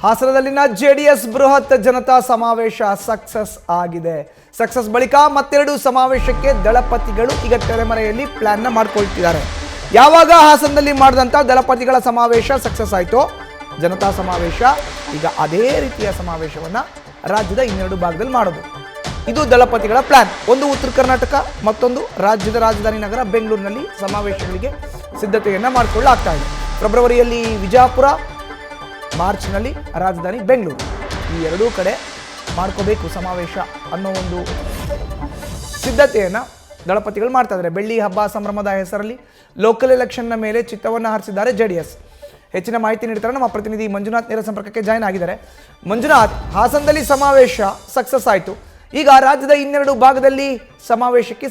ಹಾಸನದಲ್ಲಿನ JDS ಬೃಹತ್ ಜನತಾ ಸಮಾವೇಶ success ಆಗಿದೆ. ಸಕ್ಸಸ್ ಬಳಿಕ ಮತ್ತೆರಡು ಸಮಾವೇಶಕ್ಕೆ ದಳಪತಿಗಳು ಈಗ ತೆರೆಮರೆಯಲ್ಲಿ ಪ್ಲಾನ್ ಮಾಡ್ಕೊಳ್ತಿದ್ದಾರೆ. ಯಾವಾಗ ಹಾಸನದಲ್ಲಿ ಮಾಡಿದಂಥ ದಳಪತಿಗಳ ಸಮಾವೇಶ ಸಕ್ಸಸ್ ಆಯಿತು, ಜನತಾ ಸಮಾವೇಶ, ಈಗ ಅದೇ ರೀತಿಯ ಸಮಾವೇಶವನ್ನು ರಾಜ್ಯದ ಇನ್ನೆರಡು ಭಾಗದಲ್ಲಿ ಮಾಡೋದು. ಇದು ದಳಪತಿಗಳ ಪ್ಲಾನ್. ಒಂದು ಉತ್ತರ ಕರ್ನಾಟಕ, ಮತ್ತೊಂದು ರಾಜ್ಯದ ರಾಜಧಾನಿ ನಗರ ಬೆಂಗಳೂರಿನಲ್ಲಿ ಸಮಾವೇಶಗಳಿಗೆ ಸಿದ್ಧತೆಯನ್ನು ಮಾಡಿಕೊಳ್ಳಲಾಗ್ತಾ ಇದೆ. ಫೆಬ್ರವರಿಯಲ್ಲಿ ವಿಜಯಪುರ, ಮಾರ್ಚ್ನಲ್ಲಿ ರಾಜಧಾನಿ ಬೆಂಗಳೂರು, ಈ ಎರಡೂ ಕಡೆ ಮಾಡ್ಕೋಬೇಕು ಸಮಾವೇಶ ಅನ್ನೋ ಒಂದು ಸಿದ್ಧತೆಯನ್ನು ದಳಪತಿಗಳು ಮಾಡ್ತಾ ಇದ್ದಾರೆ. ಬೆಳ್ಳಿ ಹಬ್ಬ ಸಂಭ್ರಮದ ಹೆಸರಲ್ಲಿ ಲೋಕಲ್ ಎಲೆಕ್ಷನ್ನ ಮೇಲೆ ಚಿತ್ತವನ್ನು ಹಾರಿಸಿದ್ದಾರೆ ಜೆಡಿಎಸ್. ಹೆಚ್ಚಿನ ಮಾಹಿತಿ ನೀಡ್ತಾರೆ ನಮ್ಮ ಪ್ರತಿನಿಧಿ ಮಂಜುನಾಥ್. ನೇರ ಸಂಪರ್ಕಕ್ಕೆ ಜಾಯ್ನ್ ಆಗಿದ್ದಾರೆ. ಮಂಜುನಾಥ್, ಹಾಸನದಲ್ಲಿ ಸಮಾವೇಶ ಸಕ್ಸಸ್ ಆಯಿತು, ಈಗ ರಾಜ್ಯದ ಇನ್ನೆರಡು ಭಾಗದಲ್ಲಿ ಸಮಾವೇಶಕ್ಕೆ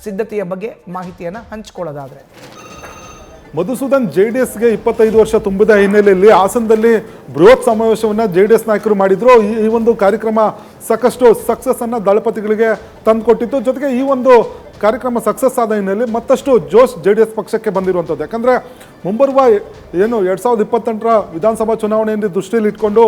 ಸಿದ್ಧತೆಯ ಬಗ್ಗೆ ಮಾಹಿತಿಯನ್ನು ಹಂಚಿಕೊಳ್ಳೋದಾದ್ರೆ. ಮಧುಸೂದನ್, ಜೆಡಿಎಸ್ಗೆ 25 ವರ್ಷ ತುಂಬಿದ ಹಿನ್ನೆಲೆಯಲ್ಲಿ ಹಾಸನದಲ್ಲಿ ಬೃಹತ್ ಸಮಾವೇಶವನ್ನು ಜೆಡಿಎಸ್ ನಾಯಕರು ಮಾಡಿದ್ರು. ಈ ಒಂದು ಕಾರ್ಯಕ್ರಮ ಸಾಕಷ್ಟು ಸಕ್ಸಸ್ ಅನ್ನ ದಳಪತಿಗಳಿಗೆ ತಂದುಕೊಟ್ಟಿತ್ತು. ಜೊತೆಗೆ ಈ ಒಂದು ಕಾರ್ಯಕ್ರಮ ಸಕ್ಸಸ್ ಆದ ಹಿನ್ನೆಲೆ ಮತ್ತಷ್ಟು ಜೋಶ್ ಜೆಡಿಎಸ್ ಪಕ್ಷಕ್ಕೆ ಬಂದಿರುವಂಥದ್ದು. ಯಾಕಂದರೆ ಮುಂಬರುವ 2028ರ ವಿಧಾನಸಭಾ ಚುನಾವಣೆಯನ್ನು ದೃಷ್ಟಿಯಲ್ಲಿ ಇಟ್ಕೊಂಡು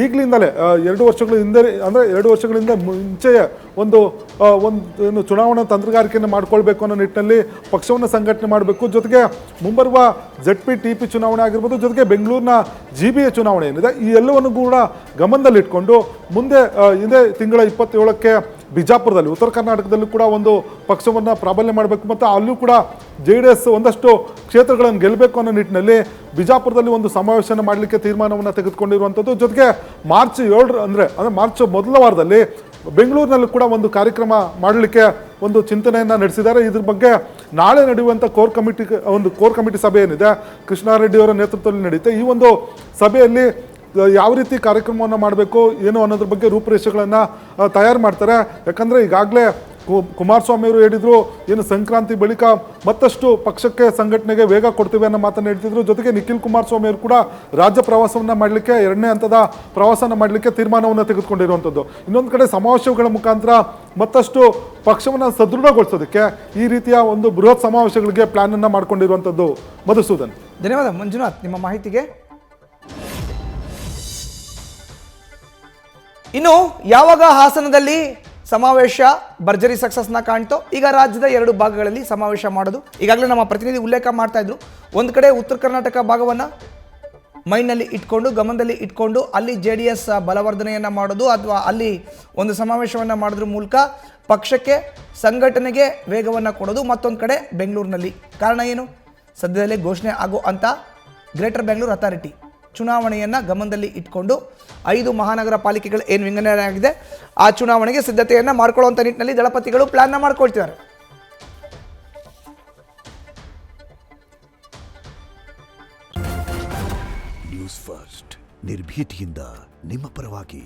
ಈಗಲಿಂದಲೇ 2 ವರ್ಷಗಳ ಹಿಂದೆ, ಅಂದರೆ 2 ವರ್ಷಗಳಿಂದ ಮುಂಚೆಯೇ ಒಂದು ಚುನಾವಣಾ ತಂತ್ರಗಾರಿಕೆಯನ್ನು ಮಾಡ್ಕೊಳ್ಬೇಕು ಅನ್ನೋ ನಿಟ್ಟಿನಲ್ಲಿ ಪಕ್ಷವನ್ನು ಸಂಘಟನೆ ಮಾಡಬೇಕು. ಜೊತೆಗೆ ಮುಂಬರುವ ZP-TP ಚುನಾವಣೆ ಆಗಿರ್ಬೋದು, ಜೊತೆಗೆ ಬೆಂಗಳೂರಿನ GBA ಚುನಾವಣೆ ಏನಿದೆ, ಈ ಎಲ್ಲವನ್ನು ಕೂಡ ಗಮನದಲ್ಲಿಟ್ಕೊಂಡು ಮುಂದೆ ಇದೇ ತಿಂಗಳ 27ಕ್ಕೆ ಬಿಜಾಪುರದಲ್ಲಿ, ಉತ್ತರ ಕರ್ನಾಟಕದಲ್ಲೂ ಕೂಡ ಒಂದು ಪಕ್ಷವನ್ನು ಪ್ರಾಬಲ್ಯ ಮಾಡಬೇಕು ಮತ್ತು ಅಲ್ಲೂ ಕೂಡ JDS ಒಂದಷ್ಟು ಕ್ಷೇತ್ರಗಳನ್ನು ಗೆಲ್ಲಬೇಕು ಅನ್ನೋ ನಿಟ್ಟಿನಲ್ಲಿ ಬಿಜಾಪುರದಲ್ಲಿ ಒಂದು ಸಮಾವೇಶನ ಮಾಡಲಿಕ್ಕೆ ತೀರ್ಮಾನವನ್ನು ತೆಗೆದುಕೊಂಡಿರುವಂಥದ್ದು. ಜೊತೆಗೆ ಮಾರ್ಚ್ 7 ಅಂದರೆ ಮಾರ್ಚ್ ಮೊದಲ ವಾರದಲ್ಲಿ ಬೆಂಗಳೂರಿನಲ್ಲೂ ಕೂಡ ಒಂದು ಕಾರ್ಯಕ್ರಮ ಮಾಡಲಿಕ್ಕೆ ಒಂದು ಚಿಂತನೆಯನ್ನು ನಡೆಸಿದ್ದಾರೆ. ಇದ್ರ ಬಗ್ಗೆ ನಾಳೆ ನಡೆಯುವಂಥ ಕೋರ್ ಕಮಿಟಿ ಸಭೆ ಏನಿದೆ, ಕೃಷ್ಣಾರೆಡ್ಡಿಯವರ ನೇತೃತ್ವದಲ್ಲಿ ನಡೆಯುತ್ತೆ. ಈ ಒಂದು ಸಭೆಯಲ್ಲಿ ಯಾವ ರೀತಿ ಕಾರ್ಯಕ್ರಮವನ್ನು ಮಾಡಬೇಕು ಏನು ಅನ್ನೋದ್ರ ಬಗ್ಗೆ ರೂಪುರೇಷೆಗಳನ್ನು ತಯಾರು ಮಾಡ್ತಾರೆ. ಯಾಕಂದರೆ ಈಗಾಗಲೇ ಕುಮಾರಸ್ವಾಮಿ ಅವರು ಹೇಳಿದರು, ಏನು ಸಂಕ್ರಾಂತಿ ಬಳಿಕ ಮತ್ತಷ್ಟು ಪಕ್ಷಕ್ಕೆ ಸಂಘಟನೆಗೆ ವೇಗ ಕೊಡ್ತೀವಿ ಅನ್ನೋ ಮಾತನ್ನು ಹೇಳ್ತಿದ್ರು. ಜೊತೆಗೆ ನಿಖಿಲ್ ಕುಮಾರಸ್ವಾಮಿ ಅವರು ಕೂಡ ರಾಜ್ಯ ಪ್ರವಾಸವನ್ನು ಮಾಡಲಿಕ್ಕೆ, 2ನೇ ಹಂತದ ಪ್ರವಾಸನ ಮಾಡಲಿಕ್ಕೆ ತೀರ್ಮಾನವನ್ನು ತೆಗೆದುಕೊಂಡಿರುವಂಥದ್ದು. ಇನ್ನೊಂದು ಕಡೆ ಸಮಾವೇಶಗಳ ಮುಖಾಂತರ ಮತ್ತಷ್ಟು ಪಕ್ಷವನ್ನು ಸದೃಢಗೊಳಿಸೋದಕ್ಕೆ ಈ ರೀತಿಯ ಒಂದು ಬೃಹತ್ ಸಮಾವೇಶಗಳಿಗೆ ಪ್ಲಾನನ್ನು ಮಾಡಿಕೊಂಡಿರುವಂಥದ್ದು. ಮಧುಸೂದನ್, ಧನ್ಯವಾದ ಮಂಜುನಾಥ್ ನಿಮ್ಮ ಮಾಹಿತಿಗೆ. ಇನ್ನು ಯಾವಾಗ ಹಾಸನದಲ್ಲಿ ಸಮಾವೇಶ ಭರ್ಜರಿ ಸಕ್ಸಸ್ನ ಕಾಣ್ತೋ, ಈಗ ರಾಜ್ಯದ 2 ಭಾಗಗಳಲ್ಲಿ ಸಮಾವೇಶ ಮಾಡೋದು. ಈಗಾಗಲೇ ನಮ್ಮ ಪ್ರತಿನಿಧಿ ಉಲ್ಲೇಖ ಮಾಡ್ತಾ ಇದ್ರು, ಒಂದು ಕಡೆ ಉತ್ತರ ಕರ್ನಾಟಕ ಭಾಗವನ್ನು ಮೈಂಡ್ನಲ್ಲಿ ಇಟ್ಕೊಂಡು, ಗಮನದಲ್ಲಿ ಇಟ್ಕೊಂಡು ಅಲ್ಲಿ JDS ಬಲವರ್ಧನೆಯನ್ನು ಮಾಡೋದು, ಅಥವಾ ಅಲ್ಲಿ ಒಂದು ಸಮಾವೇಶವನ್ನು ಮಾಡೋದ್ರ ಮೂಲಕ ಪಕ್ಷಕ್ಕೆ ಸಂಘಟನೆಗೆ ವೇಗವನ್ನು ಕೊಡೋದು. ಮತ್ತೊಂದು ಕಡೆ ಬೆಂಗಳೂರಿನಲ್ಲಿ ಕಾರಣ ಏನು, ಸದ್ಯದಲ್ಲೇ ಘೋಷಣೆ ಆಗೋ ಅಂತ ಗ್ರೇಟರ್ ಬೆಂಗಳೂರು ಅಥಾರಿಟಿ ಚುನಾವಣೆಯನ್ನು ಗಮನದಲ್ಲಿ ಇಟ್ಕೊಂಡು 5 ಮಹಾನಗರ ಪಾಲಿಕೆಗಳು ಏನು ವಿಂಗಡಣೆ ಆಗಿದೆ, ಆ ಚುನಾವಣೆಗೆ ಸಿದ್ಧತೆಯನ್ನು ಮಾಡ್ಕೊಳ್ಳುವಂಥ ನಿಟ್ಟಿನಲ್ಲಿ ದಳಪತಿಗಳು ಪ್ಲಾನ್ನ ಮಾಡ್ಕೊಳ್ತಿದ್ದಾರೆ. ನ್ಯೂಸ್ ಫಸ್ಟ್, ನಿರ್ಭೀತಿಯಿಂದ ನಿಮ್ಮ ಪರವಾಗಿ.